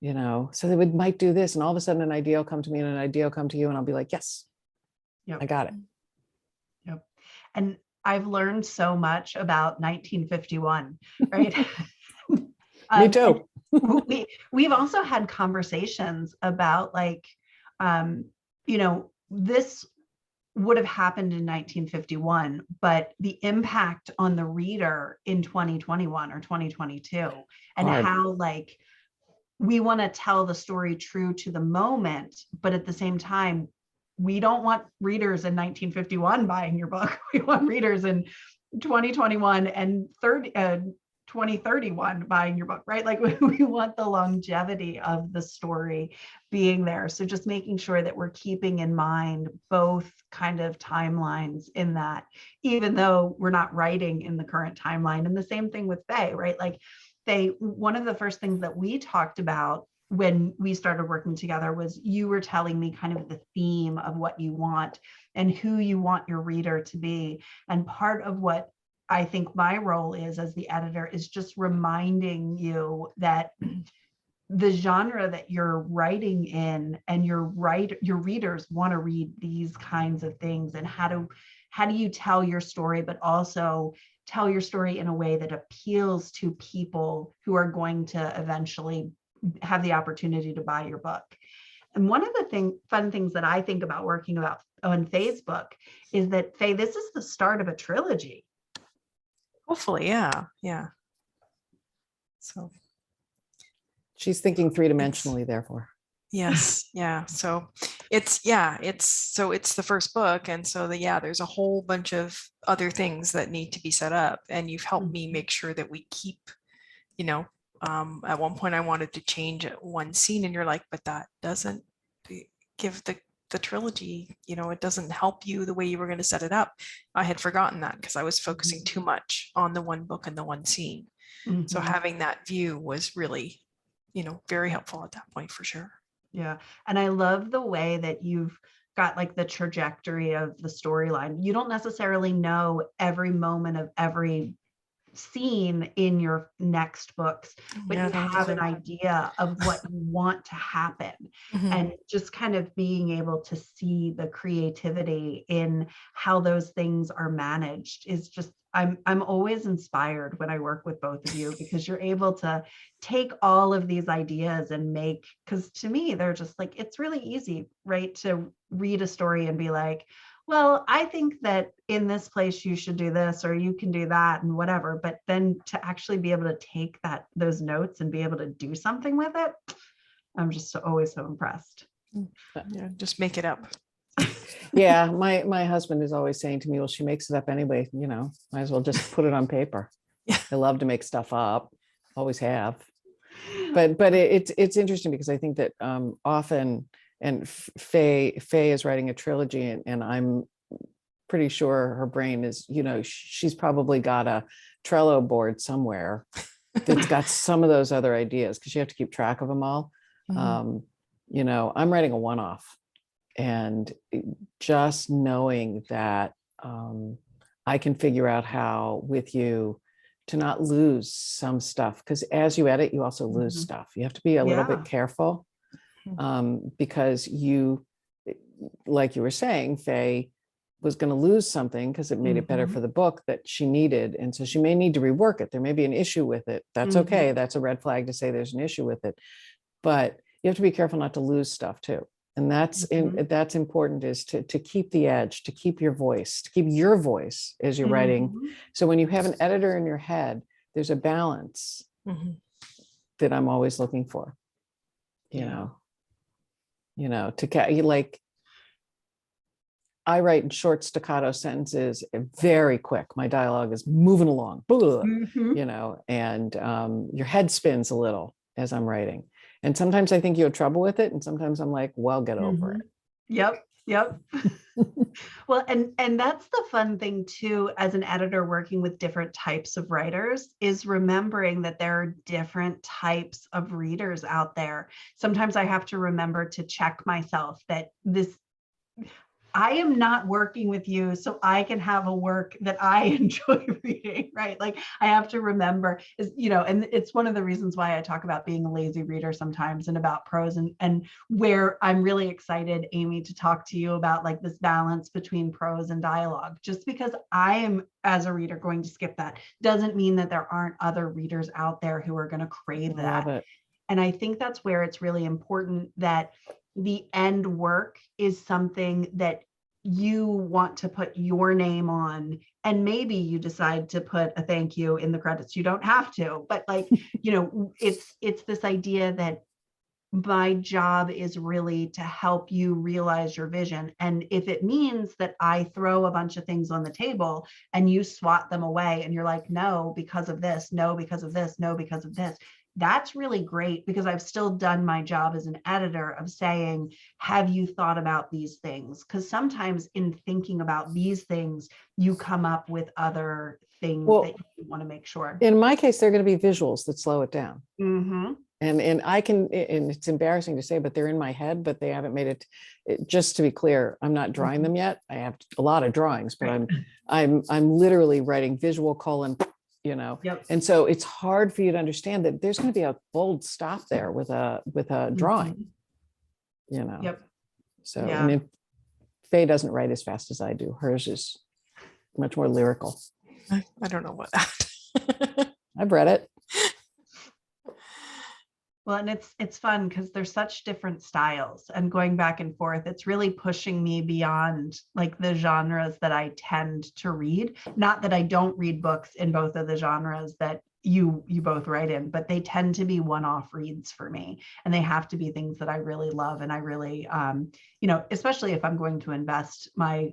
You know, so they might do this, and all of a sudden an idea will come to me and an idea will come to you, and I'll be like, yes, I got it. And I've learned so much about 1951, right? Me too. We've also had conversations about like, you know, this would have happened in 1951, but the impact on the reader in 2021 or 2022, and how like, we want to tell the story true to the moment, but at the same time, we don't want readers in 1951 buying your book. We want readers in 2021 and 2031 buying your book, right? Like we want the longevity of the story being there. So just making sure that we're keeping in mind both kind of timelines in that, even though we're not writing in the current timeline. And the same thing with Faye, right? Like Faye, one of the first things that we talked about when we started working together was you were telling me kind of the theme of what you want and who you want your reader to be. And part of what I think my role is as the editor is just reminding you that the genre that you're writing in and your readers want to read these kinds of things, and how do you tell your story, but also tell your story in a way that appeals to people who are going to eventually have the opportunity to buy your book. And one of the fun things that I think about working on Faye's book is that, Faye, this is the start of a trilogy. Hopefully, yeah. So She's thinking three-dimensionally, therefore. yes, yeah. So it's the first book, and so there's a whole bunch of other things that need to be set up, and you've helped me make sure that we keep, at one point I wanted to change one scene, and you're like, but that doesn't give the trilogy, it doesn't help you the way you were going to set it up. I had forgotten that because I was focusing too much on the one book and the one scene. So having that view was really, very helpful at that point for sure. Yeah. And I love the way that you've got like the trajectory of the storyline. You don't necessarily know every moment of every scene in your next books, but you have an idea of what you want to happen. And just kind of being able to see the creativity in how those things are managed is just, I'm always inspired when I work with both of you, because you're able to take all of these ideas and make, because to me, they're just like, it's really easy, right? To read a story and be like, well, I think that in this place you should do this, or you can do that and whatever. But then to actually be able to take those notes and be able to do something with it, I'm just always so impressed. Yeah, just make it up. Yeah, my husband is always saying to me, well, she makes it up anyway, might as well just put it on paper. I love to make stuff up, always have. But it's interesting because I think that often, and Faye is writing a trilogy, and I'm pretty sure her brain is, she's probably got a Trello board somewhere that's got some of those other ideas, because you have to keep track of them all. I'm writing a one-off, and just knowing that I can figure out how with you to not lose some stuff, because as you edit, you also lose stuff. You have to be a little bit careful. Because you, like you were saying, Faye was going to lose something because it made it better for the book that she needed. And so she may need to rework it. There may be an issue with it. That's okay. That's a red flag to say there's an issue with it. But you have to be careful not to lose stuff too. And that's that's important, is to keep the edge, to keep your voice as you're writing. So when you have an editor in your head, there's a balance that I'm always looking for, like I write in short staccato sentences, very quick. My dialogue is moving along, and your head spins a little as I'm writing. And sometimes I think you have trouble with it. And sometimes I'm like, well, get over it. Yep. Well, and that's the fun thing too, as an editor working with different types of writers, is remembering that there are different types of readers out there. Sometimes I have to remember to check myself that I am not working with you so I can have a work that I enjoy reading, right? Like I have to remember, and it's one of the reasons why I talk about being a lazy reader sometimes, and about prose, and where I'm really excited, Amy, to talk to you about like this balance between prose and dialogue. Just because I am, as a reader, going to skip that doesn't mean that there aren't other readers out there who are going to crave that. And I think that's where it's really important that the end work is something that you want to put your name on, and maybe you decide to put a thank you in the credits. You don't have to, but like, it's this idea that my job is really to help you realize your vision. And if it means that I throw a bunch of things on the table and you swat them away and you're like, no, because of this, no, because of this, no, because of this, that's really great, because I've still done my job as an editor of saying, have you thought about these things? Because sometimes in thinking about these things, you come up with other things that you want to make sure. In my case, they're going to be visuals that slow it down. Mm-hmm. And I can, and it's embarrassing to say, but they're in my head, but they haven't made it. Just to be clear, I'm not drawing them yet. I have a lot of drawings, but I'm literally writing visual colon, Yep. And so it's hard for you to understand that there's going to be a bold stop there with a drawing, Yep. So, Yeah. and if Faye doesn't write as fast as I do, hers is much more lyrical. I don't know what that. I've read it. Well, and it's fun because there's such different styles, and going back and forth, it's really pushing me beyond like the genres that I tend to read. Not that I don't read books in both of the genres that you both write in, but they tend to be one-off reads for me, and they have to be things that I really love. And I really, especially if I'm going to invest my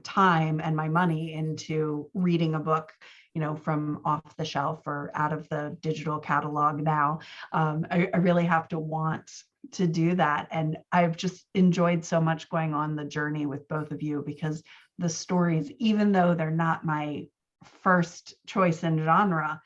time and my money into reading a book, from off the shelf or out of the digital catalog now. I really have to want to do that. And I've just enjoyed so much going on the journey with both of you, because the stories, even though they're not my first choice in genre,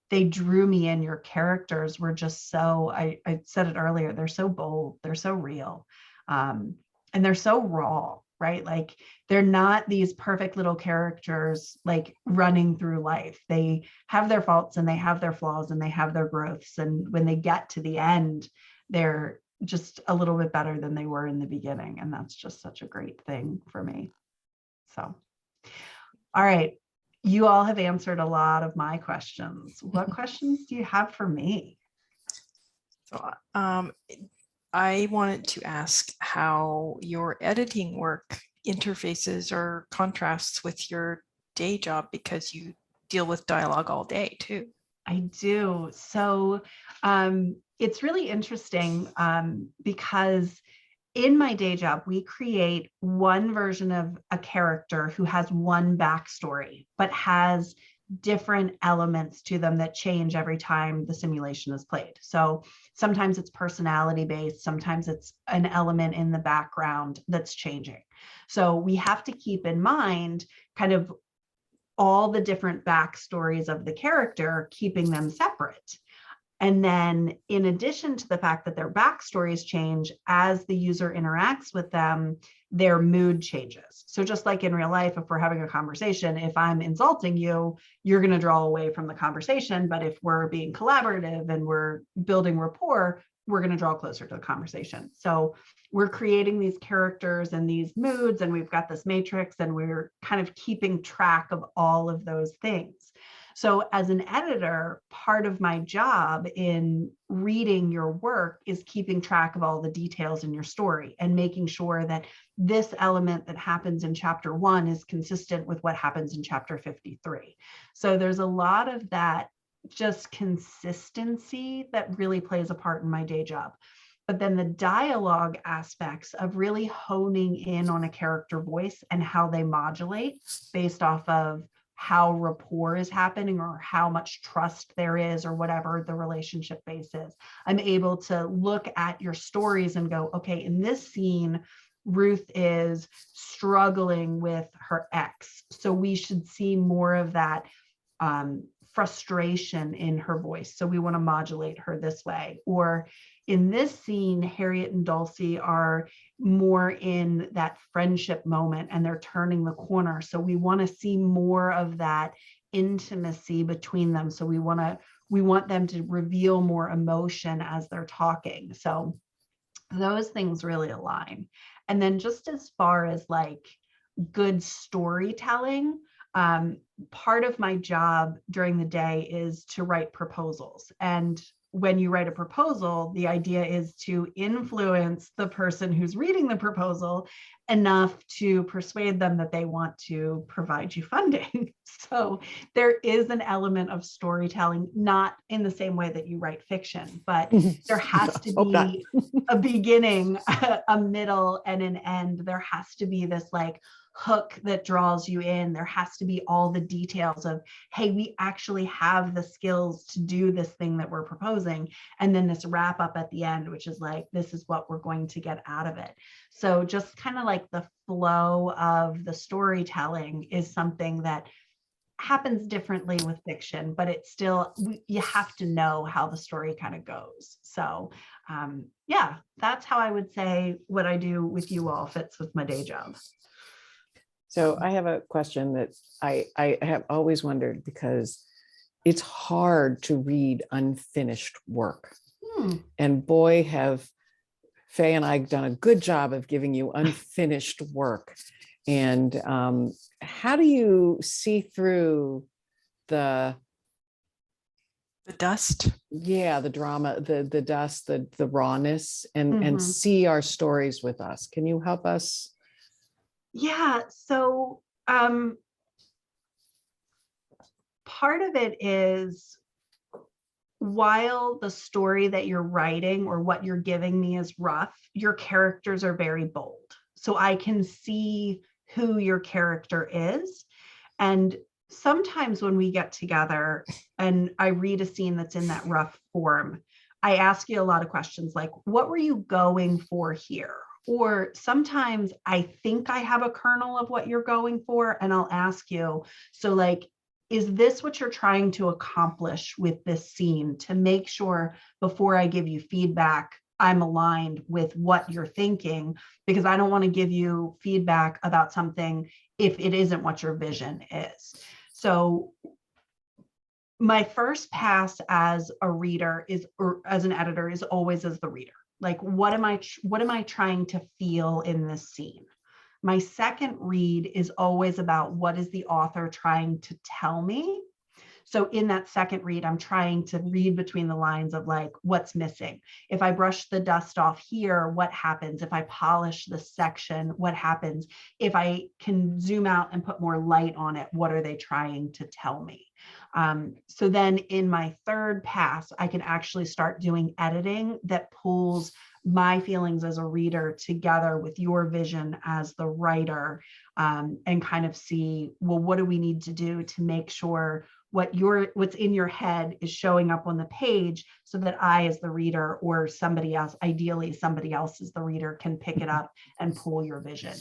they drew me in. Your characters were just so, I said it earlier, they're so bold, they're so real, and they're so raw, right? Like, they're not these perfect little characters like running through life. They have their faults and they have their flaws and they have their growths. And when they get to the end, they're just a little bit better than they were in the beginning. And that's just such a great thing for me. So, all right. You all have answered a lot of my questions. What questions do you have for me? So, I wanted to ask how your editing work interfaces or contrasts with your day job, because you deal with dialogue all day too. I do. So it's really interesting because in my day job, we create one version of a character who has one backstory, but has different elements to them that change every time the simulation is played. So sometimes it's personality based, sometimes it's an element in the background that's changing. So we have to keep in mind kind of all the different backstories of the character, keeping them separate. And then in addition to the fact that their backstories change, as the user interacts with them, their mood changes. So just like in real life, if we're having a conversation, if I'm insulting you, you're going to draw away from the conversation. But if we're being collaborative and we're building rapport, we're going to draw closer to the conversation. So we're creating these characters and these moods, and we've got this matrix, and we're kind of keeping track of all of those things. So as an editor, part of my job in reading your work is keeping track of all the details in your story and making sure that this element that happens in chapter 1 is consistent with what happens in chapter 53. So there's a lot of that just consistency that really plays a part in my day job. But then the dialogue aspects of really honing in on a character voice and how they modulate based off of how rapport is happening or how much trust there is or whatever the relationship base is. I'm able to look at your stories and go, okay, in this scene, Ruth is struggling with her ex. So we should see more of that frustration in her voice. So we want to modulate her this way. Or in this scene, Harriet and Dulcie are more in that friendship moment and they're turning the corner. So we want to see more of that intimacy between them. So we want them to reveal more emotion as they're talking. So those things really align. And then just as far as like good storytelling, part of my job during the day is to write proposals. And when you write a proposal, the idea is to influence the person who's reading the proposal enough to persuade them that they want to provide you funding. So there is an element of storytelling, not in the same way that you write fiction, but there has to Hope not. be a beginning, a middle, and an end. There has to be this like hook that draws you in. There has to be all the details of, hey, we actually have the skills to do this thing that we're proposing. And then this wrap up at the end, which is like, this is what we're going to get out of it. So just kind of like the flow of the storytelling is something that happens differently with fiction, but it's still, you have to know how the story kind of goes. So yeah, that's how I would say what I do with you all fits with my day job. So I have a question that I have always wondered, because it's hard to read unfinished work. And boy, have Faye and I done a good job of giving you unfinished work. And how do you see through the dust? Yeah, the drama, the dust, the rawness, and see our stories with us. Can you help us? Yeah, so part of it is, while the story that you're writing or what you're giving me is rough, your characters are very bold. So I can see who your character is. And sometimes when we get together and I read a scene that's in that rough form, I ask you a lot of questions like, what were you going for here? Or sometimes I think I have a kernel of what you're going for, and I'll ask you, so like, is this what you're trying to accomplish with this scene, to make sure before I give you feedback, I'm aligned with what you're thinking, because I don't want to give you feedback about something if it isn't what your vision is. So my first pass as a reader is, or as an editor, is always as the reader. Like, what am I trying to feel in this scene? My second read is always about, what is the author trying to tell me? So in that second read, I'm trying to read between the lines of like, what's missing? If I brush the dust off here, what happens? If I polish this section, what happens? If I can zoom out and put more light on it, what are they trying to tell me? So then in my third pass, I can actually start doing editing that pulls my feelings as a reader together with your vision as the writer, and kind of see, well, what do we need to do to make sure what's in your head is showing up on the page, so that I, as the reader, or somebody else, ideally somebody else as the reader, can pick it up and pull your vision.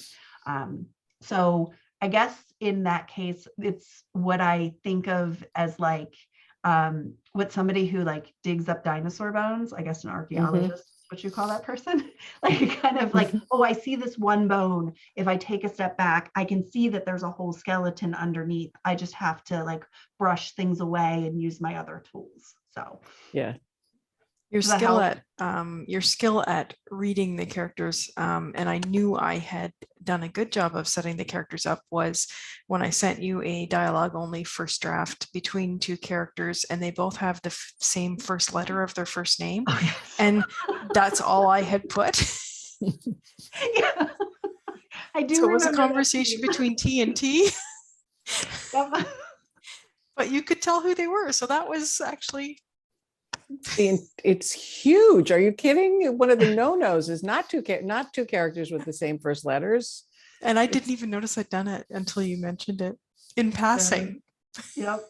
So I guess in that case, it's what I think of as like, what somebody who like digs up dinosaur bones, I guess an archaeologist, what you call that person, like kind of like, oh, I see this one bone. If I take a step back, I can see that there's a whole skeleton underneath. I just have to like brush things away and use my other tools. So Yeah. Your skill at reading the characters, and I knew I had done a good job of setting the characters up, was when I sent you a dialogue only first draft between two characters, and they both have the same first letter of their first name. oh, yes. And that's all I had put. Yeah. I do. So it was a conversation between T and T. Yep. But you could tell who they were. So that was actually... It's huge. Are you kidding? One of the no-nos is not two characters with the same first letters. And I didn't even notice I'd done it until you mentioned it in passing. Yep.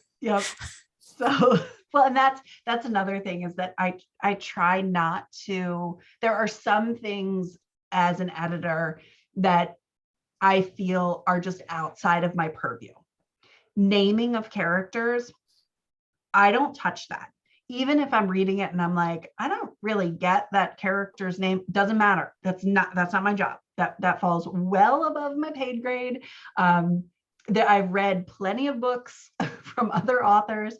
So, well, and that's another thing, is that I try not to, there are some things as an editor that I feel are just outside of my purview. Naming of characters, I don't touch that. Even if I'm reading it and I'm like, I don't really get that character's name, doesn't matter. That's not my job. That falls well above my paid grade. That I've read plenty of books from other authors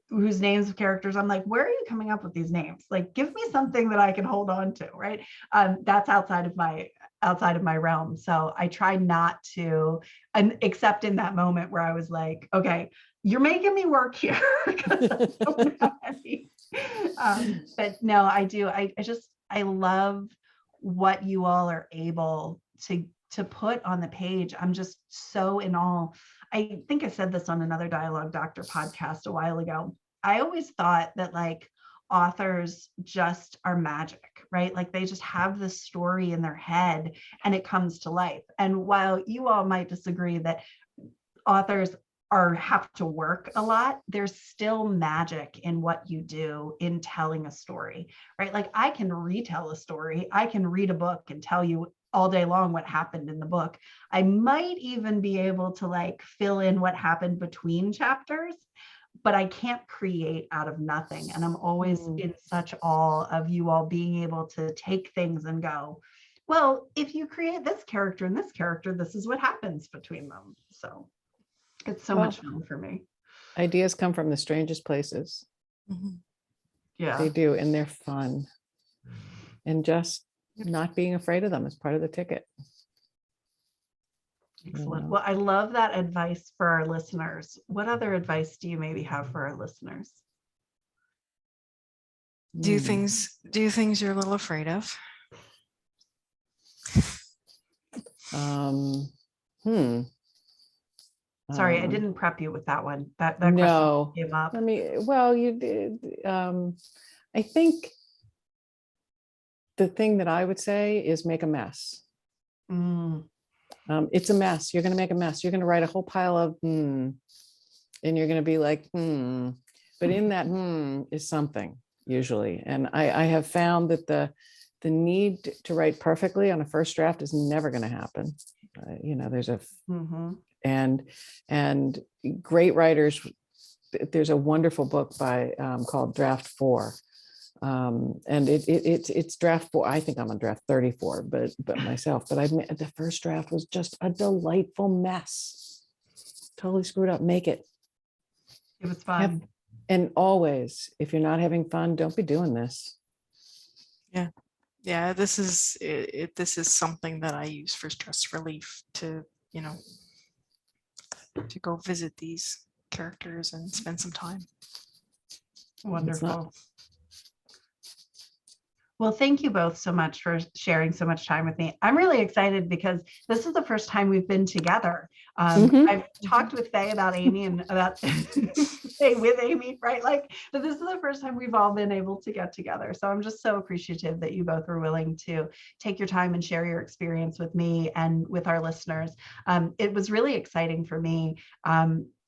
whose names of characters, I'm like, where are you coming up with these names? Like, give me something that I can hold on to, right? That's outside of my realm. So I try not to, and except in that moment where I was like, okay, you're making me work here. But no, I do. I love what you all are able to put on the page. I'm just so in awe. I think I said this on another Dialogue Doctor podcast a while ago. I always thought that like authors just are magic, right? Like they just have this story in their head and it comes to life. And while you all might disagree that authors have to work a lot, there's still magic in what you do in telling a story, right? Like I can retell a story, I can read a book and tell you all day long what happened in the book. I might even be able to like fill in what happened between chapters, but I can't create out of nothing. And I'm always in such awe of you all being able to take things and go, well, if you create this character and this character, this is what happens between them. So it's so much fun for me. Ideas come from the strangest places. Yeah. They do, and they're fun. And just not being afraid of them is part of the ticket. Excellent. Well, I love that advice for our listeners. What other advice do you maybe have for our listeners? Do things you're a little afraid of. Sorry, I didn't prep you with that one. That no, question came up. Well, you did. I think the thing that I would say is make a mess. It's a mess. You're going to make a mess. You're going to write a whole pile of and you're going to be like but in that is something usually. And I have found that the need to write perfectly on a first draft is never going to happen. There's a and great writers. There's a wonderful book by called Draft 4. And it's draft 4. I think I'm on draft 34, but myself, but the first draft was just a delightful mess. Totally screwed up. Make it. It was fun. And always, if you're not having fun, don't be doing this. Yeah. This is something that I use for stress relief to go visit these characters and spend some time. Wonderful. Well, thank you both so much for sharing so much time with me. I'm really excited because this is the first time we've been together. I've talked with Faye about Amy and about Faye with Amy, right? But this is the first time we've all been able to get together. So I'm just so appreciative that you both were willing to take your time and share your experience with me and with our listeners. It was really exciting for me.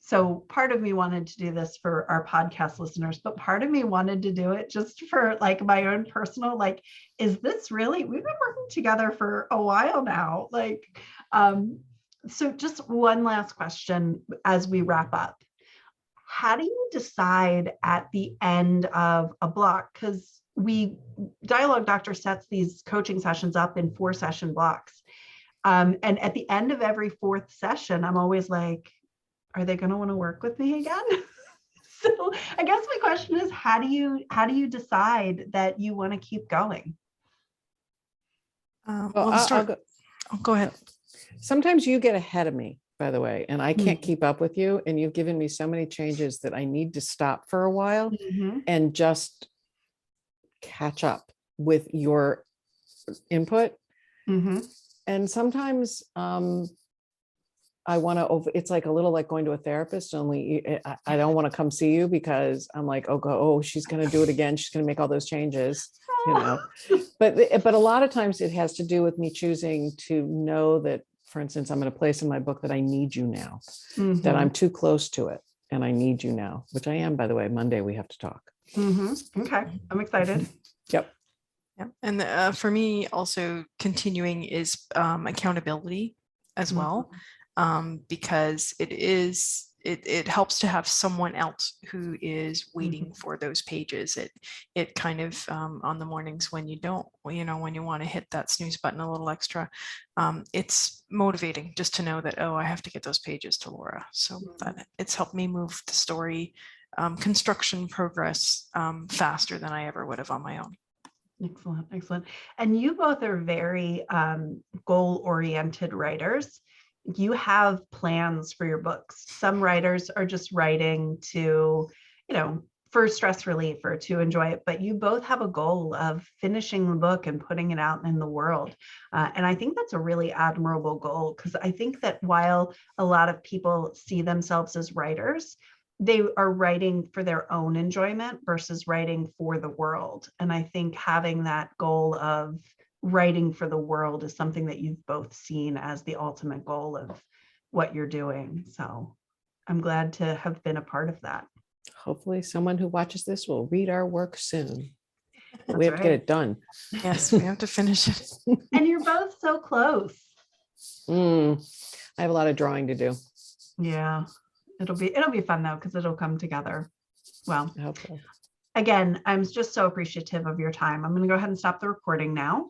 So part of me wanted to do this for our podcast listeners, but part of me wanted to do it just for like my own personal, is this really, we've been working together for a while now. So just one last question as we wrap up. How do you decide at the end of a block? Because Dialogue Doctor sets these coaching sessions up in 4-session blocks. And at the end of every 4th session, I'm always like, are they going to want to work with me again? So I guess my question is, how do you decide that you want to keep going? Go ahead. Sometimes you get ahead of me, by the way, and I can't keep up with you. And you've given me so many changes that I need to stop for a while and just catch up with your input. And sometimes I want to, it's like a little like going to a therapist, only I don't want to come see you because I'm like, she's going to do it again. She's going to make all those changes, but a lot of times it has to do with me choosing to know that, for instance, I'm in a place in my book that I need you now, that I'm too close to it and I need you now, which I am, by the way. Monday we have to talk. Okay. I'm excited. Yep. Yeah. And for me also continuing is accountability as well. Because it helps to have someone else who is waiting for those pages. It kind of on the mornings when you don't, when you want to hit that snooze button a little extra, it's motivating just to know that, I have to get those pages to Laura. So that it's helped me move the story construction progress faster than I ever would have on my own. Excellent. And you both are very goal-oriented writers. You have plans for your books. Some writers are just writing to, for stress relief or to enjoy it, but you both have a goal of finishing the book and putting it out in the world. And I think that's a really admirable goal, because I think that while a lot of people see themselves as writers, they are writing for their own enjoyment versus writing for the world. And I think having that goal of writing for the world is something that you've both seen as the ultimate goal of what you're doing. So I'm glad to have been a part of that. Hopefully someone who watches this will read our work soon. That's We have to get right. it done. Yes, we have to finish it. And you're both so close. I have a lot of drawing to do. Yeah, it'll be fun though, because it'll come together. Well, I hope so. again, I'm just so appreciative of your time. I'm going to go ahead and stop the recording now.